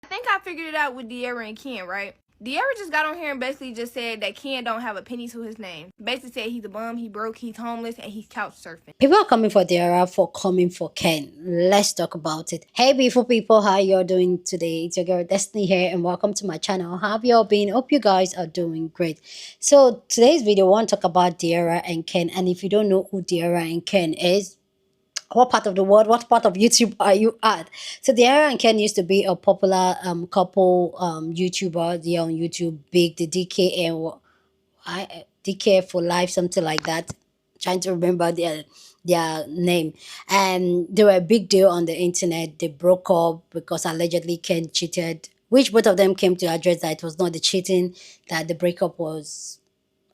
I think I figured it out with Dearra and Ken, right? Dearra just got on here and basically just said that Ken don't have a penny to his name. Basically said he's a bum, he broke, he's homeless, and he's couch surfing. People are coming for Dearra for coming for Ken. Let's talk about it. Hey, beautiful people, how you're doing today? It's your girl Destiny here, and welcome to my channel. How have y'all been? Hope you guys are doing great. So today's video, I want to talk about Dearra and Ken. And if you don't know who Dearra and Ken is, what part of the world, what part of YouTube are you at? So Dearra and Ken used to be a popular couple YouTuber. They're on YouTube, big, the DK and DK for life, something like that. Trying to remember their name, and they were a big deal on the internet. They broke up because allegedly Ken cheated, which both of them came to address that it was not the cheating, that the breakup was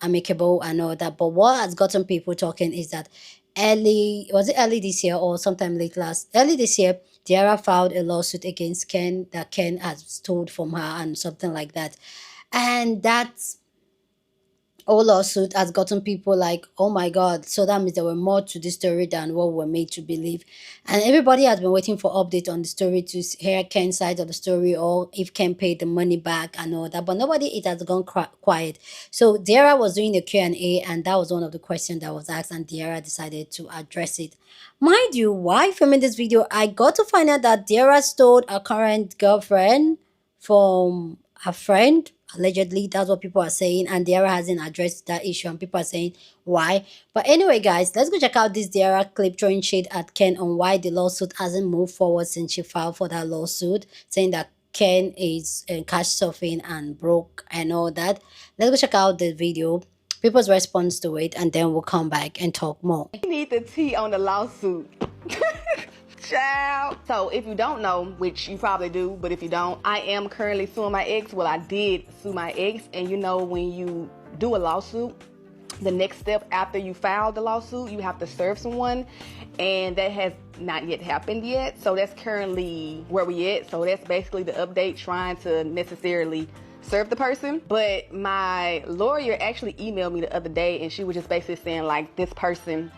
amicable and all that. But what has gotten people talking is that early this year or sometime early this year, Dearra filed a lawsuit against Ken that Ken has stolen from her and something like that. And that's whole lawsuit has gotten people like, oh my god, so that means there were more to this story than what we're made to believe. And everybody has been waiting for update on the story to hear Ken's side of the story, or if Ken paid the money back and all that, but nobody, it has gone quiet. So Dearra was doing the Q&A, and that was one of the questions that was asked, and Dearra decided to address it. Mind you, while filming this video, I got to find out that Dearra stole a current girlfriend from a friend. Allegedly, that's what people are saying, and Dearra hasn't addressed that issue, and people are saying why. But anyway, guys, let's go check out this Dearra clip throwing shade at Ken on why the lawsuit hasn't moved forward since she filed for that lawsuit, saying that Ken is cash surfing and broke and all that. Let's go check out the video, people's response to it, and then we'll come back and talk more. You need the tea on the lawsuit. Child. So if you don't know, which you probably do, but if you don't, I am currently suing my ex. Well, I did sue my ex, and you know, when you do a lawsuit, the next step after you file the lawsuit, you have to serve someone, and that has not yet happened yet. So that's currently where we at. So that's basically the update, trying to necessarily serve the person. But my lawyer actually emailed me the other day, and she was just basically saying like, this person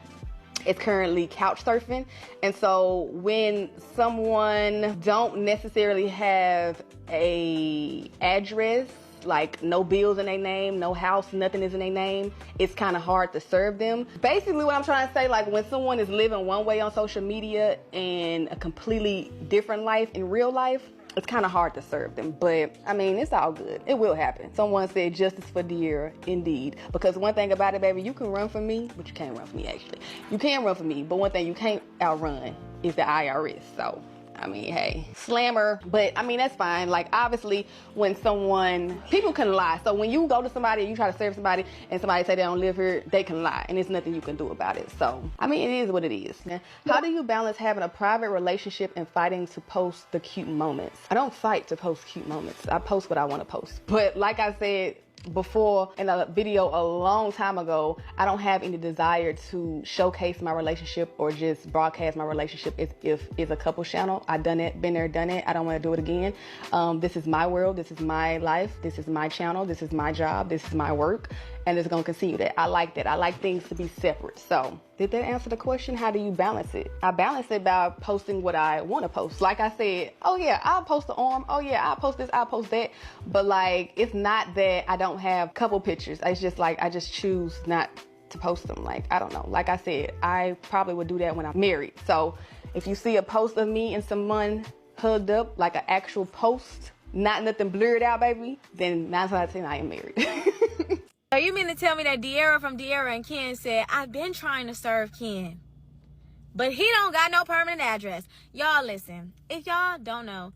is currently couch surfing. And so when someone don't necessarily have a address, like no bills in their name, no house, nothing is in their name, it's kind of hard to serve them. Basically what I'm trying to say, like when someone is living one way on social media and a completely different life in real life, it's kind of hard to serve them. But I mean, it's all good. It will happen. Someone said justice for Dearra, indeed. Because one thing about it, baby, you can run from me, but you can't run from me, actually. You can run from me, but one thing you can't outrun is the IRS. So I mean, hey, slammer, but I mean, that's fine. Like, obviously, when people can lie. So when you go to somebody and you try to serve somebody and somebody say they don't live here, they can lie, and there's nothing you can do about it. So, I mean, it is what it is. How do you balance having a private relationship and fighting to post the cute moments? I don't fight to post cute moments. I post what I want to post. But like I said before in a video a long time ago, I don't have any desire to showcase my relationship or just broadcast my relationship if it's a couple channel. I've done it, been there, done it. I don't want to do it again. This is my world, this is my life, this is my channel, this is my job, this is my work, and it's going to continue that. I like that. I like things to be separate. So did that answer the question? How do you balance it? I balance it by posting what I want to post. Like I said, oh yeah, I'll post the arm. Oh yeah, I'll post this, I'll post that. But like, it's not that I don't have couple pictures. It's just like, I just choose not to post them. Like, I don't know. Like I said, I probably would do that when I'm married. So if you see a post of me and someone hugged up, like an actual post, not nothing blurred out, baby, then 9 times out of 10 I am married. So you mean to tell me that Dearra from Dearra and Ken said, I've been trying to serve Ken, but he don't got no permanent address. Y'all listen, if y'all don't know,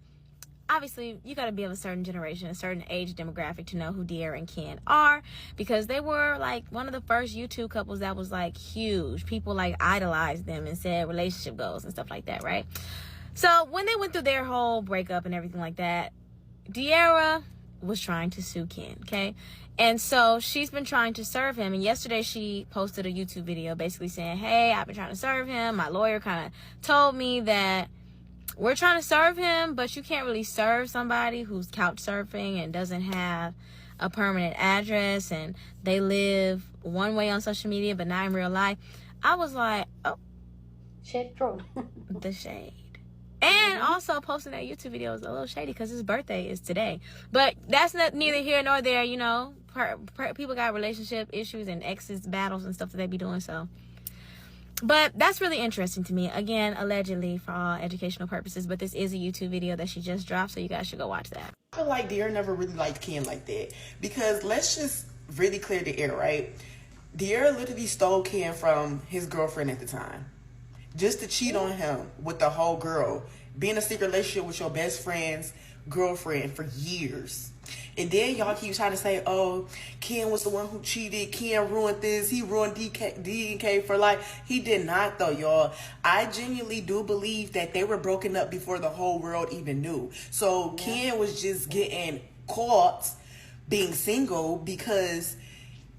obviously you got to be of a certain generation, a certain age demographic to know who Dearra and Ken are, because they were like one of the first YouTube couples that was like huge. People like idolized them and said relationship goals and stuff like that, right? So when they went through their whole breakup and everything like that, Dearra was trying to sue Ken, okay? And so she's been trying to serve him. And yesterday she posted a YouTube video basically saying, hey, I've been trying to serve him. My lawyer kind of told me that we're trying to serve him, but you can't really serve somebody who's couch surfing and doesn't have a permanent address, and they live one way on social media but not in real life. I was like, oh, Shade thrown. the shade. And And also posting that YouTube video is a little shady because his birthday is today. But that's neither here nor there, you know. People got relationship issues and exes battles and stuff that they be doing, so. But that's really interesting to me. Again, allegedly for all educational purposes, but this is a YouTube video that she just dropped, so you guys should go watch that. I feel like Dearra never really liked Ken like that, because let's just really clear the air, right? Dearra literally stole Ken from his girlfriend at the time, just to cheat on him with the whole girl, being in a secret relationship with your best friend's girlfriend for years. And then y'all keep trying to say, oh, Ken was the one who cheated, Ken ruined this, he ruined DK for life. He did not though, y'all. I genuinely do believe that they were broken up before the whole world even knew. So yeah. Ken was just getting caught being single because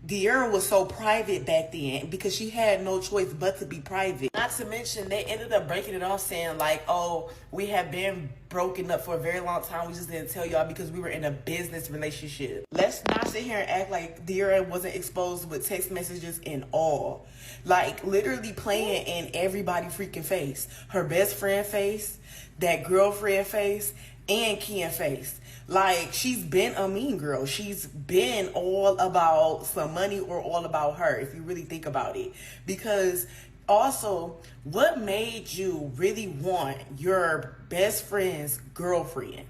Dearra was so private back then, because she had no choice but to be private. Not to mention, they ended up breaking it off saying like, oh, we have been broken up for a very long time. We just didn't tell y'all because we were in a business relationship. Let's not sit here and act like Dearra wasn't exposed with text messages and all. Like, literally playing in everybody freaking face. Her best friend face, that girlfriend face, and Ken face. Like, she's been a mean girl. She's been all about some money or all about her, if you really think about it. Because also, what made you really want your best friend's girlfriend?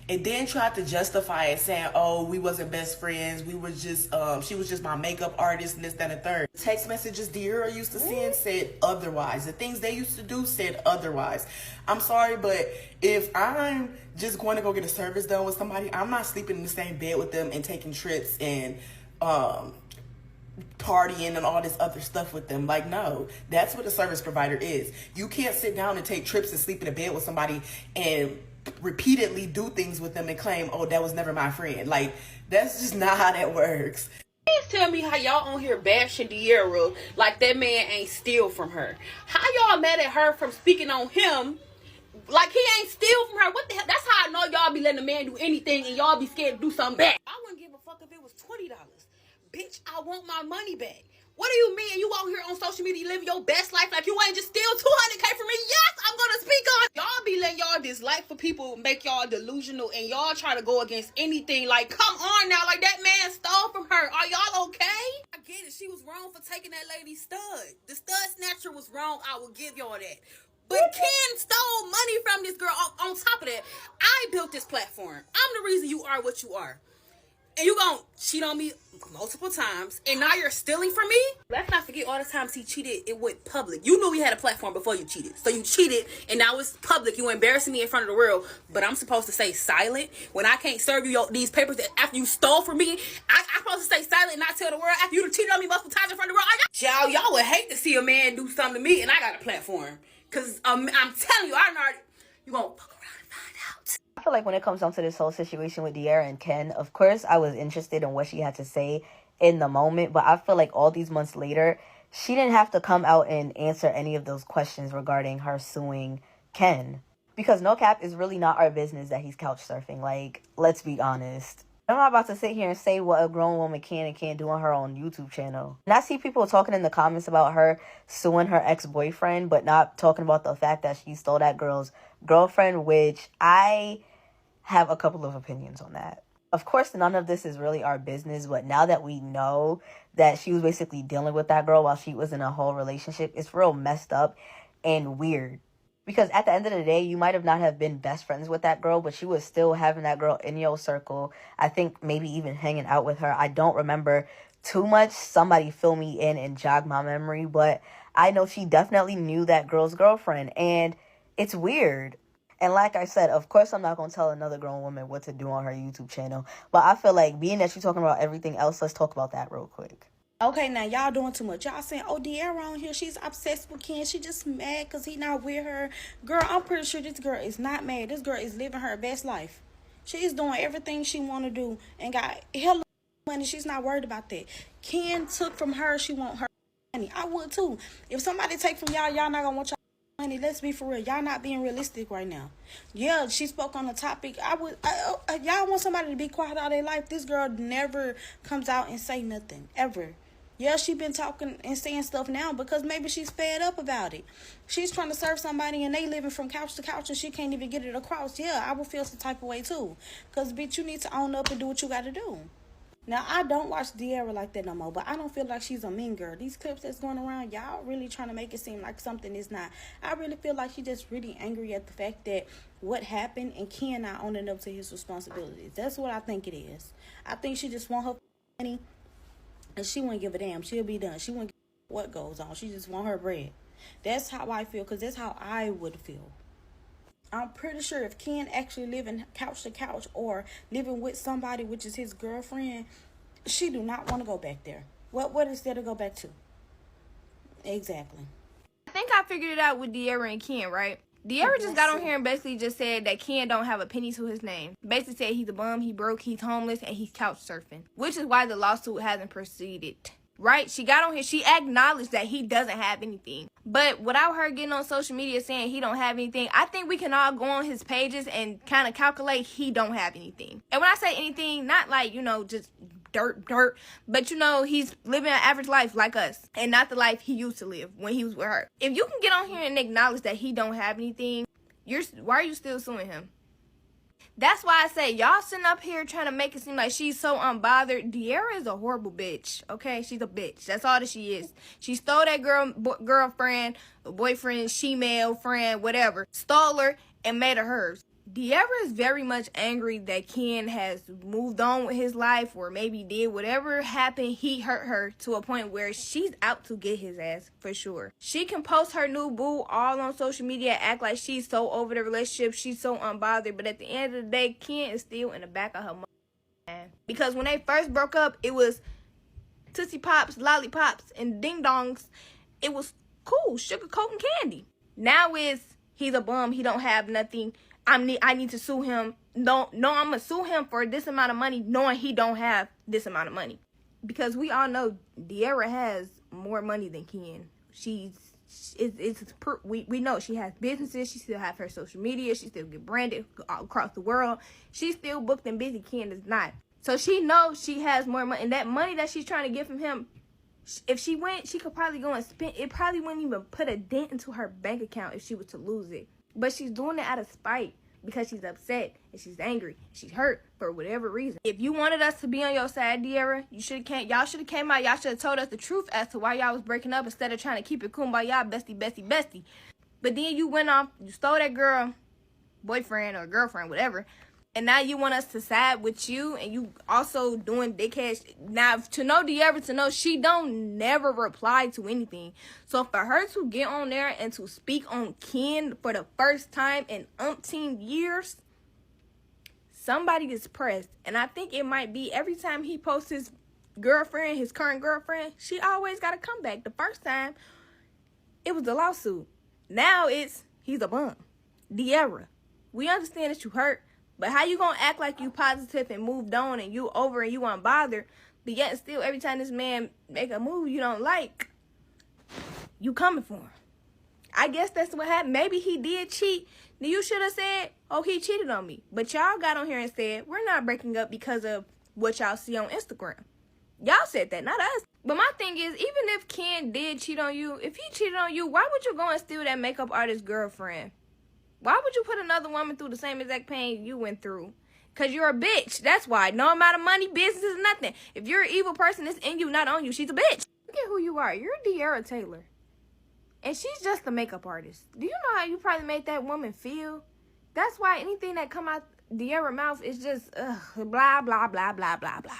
And then tried to justify it saying, oh, we wasn't best friends. We were just, she was just my makeup artist and this, that, and the third. Text messages Dearra used to send said otherwise. The things they used to do said otherwise. I'm sorry, but if I'm just going to go get a service done with somebody, I'm not sleeping in the same bed with them and taking trips and partying and all this other stuff with them. Like, no, that's what a service provider is. You can't sit down and take trips and sleep in a bed with somebody and repeatedly do things with them and claim, oh, that was never my friend. Like, that's just not how that works. Please tell me how y'all on here bashing Dearra like that man ain't steal from her. How y'all mad at her from speaking on him like he ain't steal from her? What the hell? That's how I know y'all be letting a man do anything and y'all be scared to do something back. I wouldn't give a fuck if it was $20. Bitch, I want my money back. What do you mean? You out here on social media living your best life like you ain't just steal $200K from me? Yes, I'm gonna speak on. Y'all be letting y'all dislike for people make y'all delusional and y'all try to go against anything. Like, come on now, like that man stole from her. Are y'all okay? I get it. She was wrong for taking that lady's stud. The stud snatcher was wrong. I will give y'all that. But Ken stole money from this girl. On top of that, I built this platform. I'm the reason you are what you are. And you gonna cheat on me multiple times, and now you're stealing from me? Let's not forget all the times he cheated, it went public. You knew we had a platform before you cheated. So you cheated, and now it's public. You embarrassing me in front of the world, but I'm supposed to stay silent when I can't serve you these papers that after you stole from me? I'm supposed to stay silent and not tell the world after you cheated on me multiple times in front of the world? Y'all would hate to see a man do something to me, and I got a platform. Because I'm telling you, I already, you gonna fuck around and find out. I feel like when it comes down to this whole situation with Dearra and Ken, of course, I was interested in what she had to say in the moment, but I feel like all these months later, she didn't have to come out and answer any of those questions regarding her suing Ken. Because no cap, is really not our business that he's couch surfing. Like, let's be honest. I'm not about to sit here and say what a grown woman can and can't do on her own YouTube channel. And I see people talking in the comments about her suing her ex-boyfriend, but not talking about the fact that she stole that girl's girlfriend, which I have a couple of opinions on that. Of course, none of this is really our business, but now that we know that she was basically dealing with that girl while she was in a whole relationship, it's real messed up and weird. Because at the end of the day, you might have not have been best friends with that girl, but you was still having that girl in your circle. I think maybe even hanging out with her. I don't remember too much. Somebody fill me in and jog my memory, but I know she definitely knew that girl's girlfriend, and it's weird. And like I said, of course, I'm not going to tell another grown woman what to do on her YouTube channel. But I feel like being that she's talking about everything else, let's talk about that real quick. Okay, now y'all doing too much. Y'all saying, oh, Dearra on here, she's obsessed with Ken. She just mad because he not with her. Girl, I'm pretty sure this girl is not mad. This girl is living her best life. She's doing everything she want to do and got hella money. She's not worried about that. Ken took from her. She want her money. I would too. If somebody take from y'all, y'all not going to want y'all money. Let's be for real. Y'all not being realistic right now. Yeah, she spoke on the topic. Y'all want somebody to be quiet all their life. This girl never comes out and say nothing, ever. Yeah, she been talking and saying stuff now because maybe she's fed up about it. She's trying to serve somebody and they living from couch to couch and she can't even get it across. Yeah, I would feel some type of way too. Because, bitch, you need to own up and do what you got to do. Now, I don't watch Dearra like that no more, but I don't feel like she's a mean girl. These clips that's going around, y'all really trying to make it seem like something is not. I really feel like she's just really angry at the fact that what happened and Ken not owning up to his responsibilities. That's what I think it is. I think she just want her money and she wouldn't give a damn. She'll be done. She wouldn't give what goes on. She just want her bread. That's how I feel because that's how I would feel. I'm pretty sure if Ken actually living couch to couch or living with somebody, which is his girlfriend, she do not want to go back there. What is there to go back to? Exactly. I think I figured it out with Dearra and Ken, right? Dearra just got on here and basically just said that Ken don't have a penny to his name. Basically said he's a bum, he broke, he's homeless, and he's couch surfing. Which is why the lawsuit hasn't proceeded. Right? She got on here, she acknowledged that he doesn't have anything. But without her getting on social media saying he don't have anything, I think we can all go on his pages and kind of calculate he don't have anything. And when I say anything, not like, just dirt, but he's living an average life like us and not the life he used to live when he was with her. If you can get on here and acknowledge that he don't have anything, why are you still suing him? That's why I say y'all sitting up here trying to make it seem like she's so unbothered. Dearra is a horrible bitch. Okay, she's a bitch. That's all that she is. She stole that girlfriend, boyfriend, she-male friend, whatever. Stole her and made her hers. Dearra is very much angry that Ken has moved on with his life or maybe did whatever happened. He hurt her to a point where she's out to get his ass for sure. She can post her new boo all on social media, act like she's so over the relationship, she's so unbothered, but at the end of the day, Ken is still in the back of her mind. Because when they first broke up, it was Tootsie Pops, Lollipops, and Ding Dongs. It was cool, sugar coat and candy. Now it's he's a bum, he don't have nothing. I need to sue him. No, I'm gonna sue him for this amount of money, knowing he don't have this amount of money. Because we all know Dearra has more money than Ken. We know she has businesses. She still have her social media. She still get branded all across the world. She's still booked and busy. Ken is not. So she knows she has more money, and that money that she's trying to get from him, if she went, she could probably go and spend. It probably wouldn't even put a dent into her bank account if she was to lose it. But she's doing it out of spite because she's upset and she's angry. She's hurt for whatever reason. If you wanted us to be on your side, Dearra, y'all should have came out. Y'all should have told us the truth as to why y'all was breaking up instead of trying to keep it kumbaya, bestie. But then you went off, you stole that girl, boyfriend or girlfriend, whatever. And now you want us to side with you, and you also doing dickhead. Now, to know Dearra, to know she don't never reply to anything. So for her to get on there and to speak on Ken for the first time in umpteen years, somebody is pressed. And I think it might be every time he posts his girlfriend, his current girlfriend, she always got to come back. The first time, it was the lawsuit. Now it's, he's a bum. Dearra, we understand that you hurt. But how you gonna act like you positive and moved on and you over and you unbothered, but yet still every time this man make a move you don't like, you coming for him? I guess that's what happened. Maybe he did cheat. Then you should have said, oh, he cheated on me. But y'all got on here and said, we're not breaking up because of what y'all see on Instagram. Y'all said that, not us. But my thing is, even if Ken did cheat on you, if he cheated on you, why would you go and steal that makeup artist's girlfriend? Why would you put another woman through the same exact pain you went through? Because you're a bitch. That's why. No amount of money, business is nothing. If you're an evil person, it's in you, not on you. She's a bitch. Look at who you are. You're Dearra Taylor. And she's just a makeup artist. Do you know how you probably made that woman feel? That's why anything that come out Dearra's mouth is just blah, blah, blah, blah, blah, blah.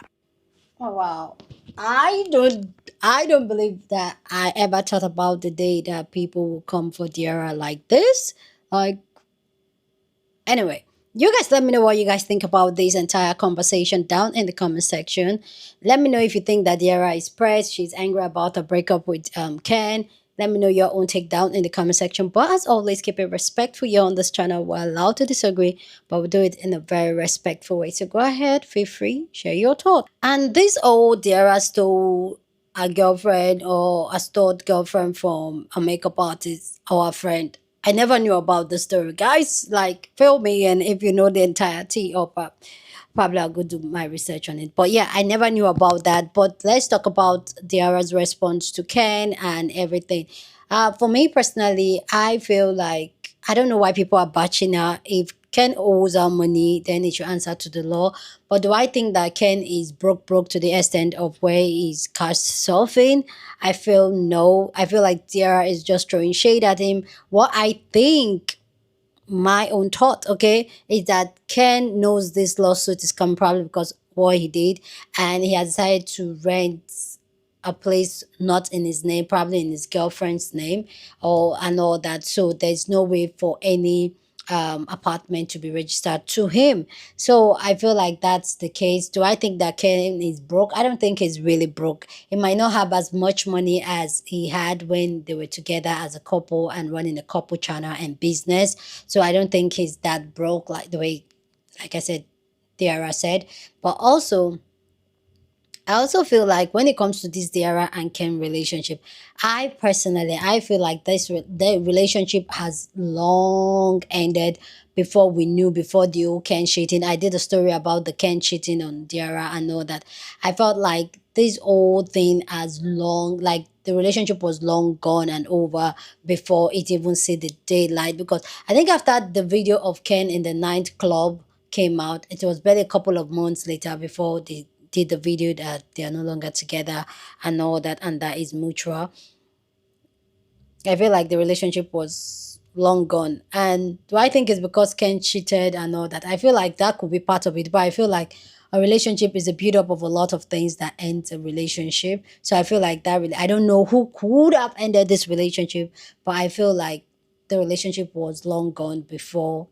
Oh wow. I don't believe that I ever thought about the day that people will come for Dearra like this. Like, anyway, you guys let me know what you guys think about this entire conversation down in the comment section. Let me know if you think that Dearra is pressed, she's angry about the breakup with Ken. Let me know your own take down in the comment section. But as always, keep it respectful here on this channel. We're allowed to disagree, but we do it in a very respectful way. So go ahead, feel free, share your thoughts. And this old Dearra stole a girlfriend or a stored girlfriend from a makeup artist or a friend. I never knew about the story. Guys, like, fill me in if you know the entirety of probably I'll go do my research on it. But yeah, I never knew about that. But let's talk about Dearra's response to Ken and everything. For me personally, I feel like I don't know why people are batching her. If Ken owes her money, then he should answer to the law. But do I think that Ken is broke to the extent of where he's cash surfing? I feel no. I feel like Dearra is just throwing shade at him. What I think, my own thought, okay, is that Ken knows this lawsuit is coming probably because what he did, and he has decided to rent a place not in his name, probably in his girlfriend's name, or and all that. So there's no way for any apartment to be registered to him. So I feel like that's the case. Do I think that Ken is broke? I don't think he's really broke. He might not have as much money as he had when they were together as a couple and running a couple channel and business. So I don't think he's that broke like the way, like I said, Dearra said. But also, I also feel like when it comes to this Dearra and Ken relationship, I feel like the relationship has long ended before the old Ken cheating. I did a story about the Ken cheating on Dearra and all that. I felt like this whole thing has long, like the relationship was long gone and over before it even see the daylight. Because I think after the video of Ken in the ninth club came out, it was barely a couple of months later before they did the video that they are no longer together and all that, and that is mutual. I feel like the relationship was long gone. And do I think it's because Ken cheated and all that? I feel like that could be part of it, but I feel like a relationship is a build up of a lot of things that ends a relationship. So I feel like that really, I don't know who could have ended this relationship, but I feel like the relationship was long gone before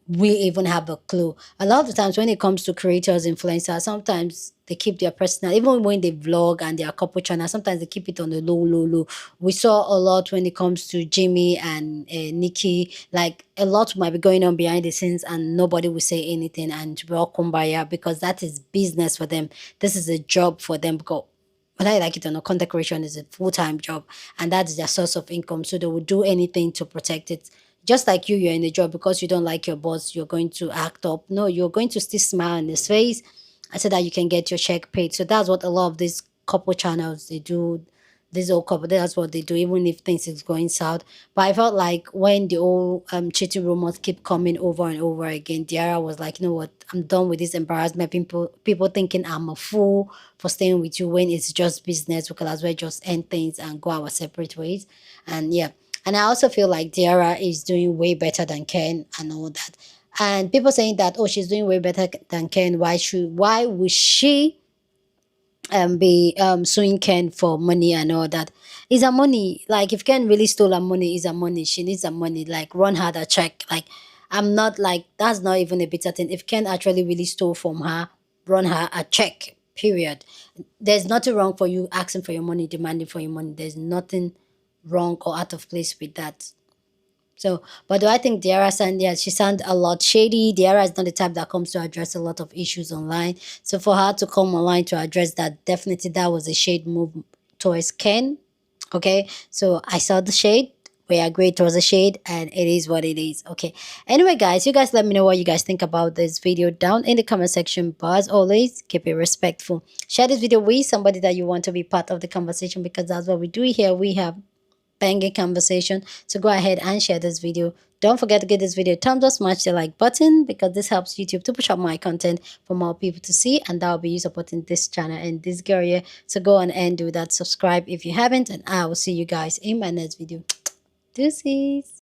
we even have a clue. A lot of the times when it comes to creators, influencers, sometimes they keep their personal, even when they vlog and their couple channel, sometimes they keep it on the low. We saw a lot when it comes to Jimmy and Nikki. Like a lot might be going on behind the scenes and nobody will say anything and we're all kumbaya because that is business for them. This is a job for them because whether I like it or not, content creation is a full-time job and that's their source of income. So they will do anything to protect it. Just like you're in a job because you don't like your boss, you're going to act up. No, you're going to still smile on his face so that you can get your check paid. So that's what a lot of these couple channels they do. This old couple, that's what they do, even if things is going south. But I felt like when the old cheating rumors keep coming over and over again, Dearra was like, you know what, I'm done with this embarrassment. People thinking I'm a fool for staying with you when it's just business. We could as well just end things and go our separate ways. And yeah. And I also feel like Dearra is doing way better than Ken and all that. And people saying that, oh, she's doing way better than Ken. Why would she be suing Ken for money and all that? Is her money. Like if Ken really stole her money, is her money. She needs her money. Like run her the check. Like I'm not like that's not even a bitter thing. If Ken actually really stole from her, run her a check. Period. There's nothing wrong for you asking for your money, demanding for your money. There's nothing wrong or out of place with that. So, but do I think Dearra sound, yeah, she sounds a lot shady. Dearra is not the type that comes to address a lot of issues online. So for her to come online to address that, definitely that was a shade move towards Ken. Okay, so I saw the shade. We agree it was a shade and it is what it is. Okay. Anyway, guys, you guys let me know what you guys think about this video down in the comment section. But as always, keep it respectful. Share this video with somebody that you want to be part of the conversation because that's what we do here. We have banging conversation. So go ahead and share this video. Don't forget to give this video a thumbs up, smash the like button because this helps YouTube to push up my content for more people to see, and that will be you supporting this channel and this girl here. So go on and do that. Subscribe if you haven't, and I will see you guys in my next video. Deuces.